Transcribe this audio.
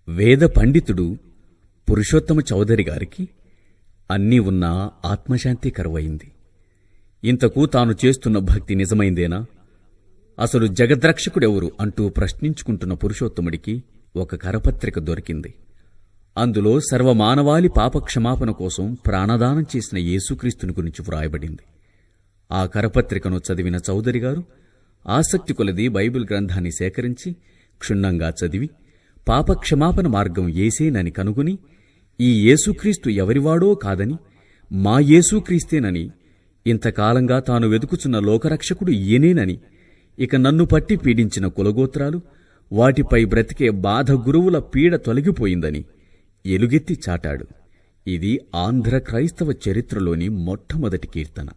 వేద పండితుడు పురుషోత్తమ చౌదరి గారికి అన్నీ ఉన్నా ఆత్మశాంతి కరువయింది. ఇంతకు తాను చేస్తున్న భక్తి నిజమైందేనా, అసలు జగద్రక్షకుడెవరు అంటూ ప్రశ్నించుకుంటున్న పురుషోత్తముడికి ఒక కరపత్రిక దొరికింది. అందులో సర్వమానవాళి పాపక్షమాపణ కోసం ప్రాణదానం చేసిన యేసుక్రీస్తుని గురించి వ్రాయబడింది. ఆ కరపత్రికను చదివిన చౌదరిగారు ఆసక్తి కొలది బైబిల్ గ్రంథాన్ని సేకరించి క్షుణ్ణంగా చదివి పాపక్షమాపణ మార్గం యేసేనని కనుగొని, ఈ యేసుక్రీస్తు ఎవరివాడో కాదని మా యేసుక్రీస్తేనని, ఇంతకాలంగా తాను వెతుకుచున్న లోకరక్షకుడు ఈయనేనని, ఇక నన్ను పట్టి పీడించిన కులగోత్రాలు, వాటిపై బ్రతికే బాధ గురువుల పీడ తొలగిపోయిందని ఎలుగెత్తి చాటాడు. ఇది ఆంధ్ర క్రైస్తవ చరిత్రలోని మొట్టమొదటి కీర్తన.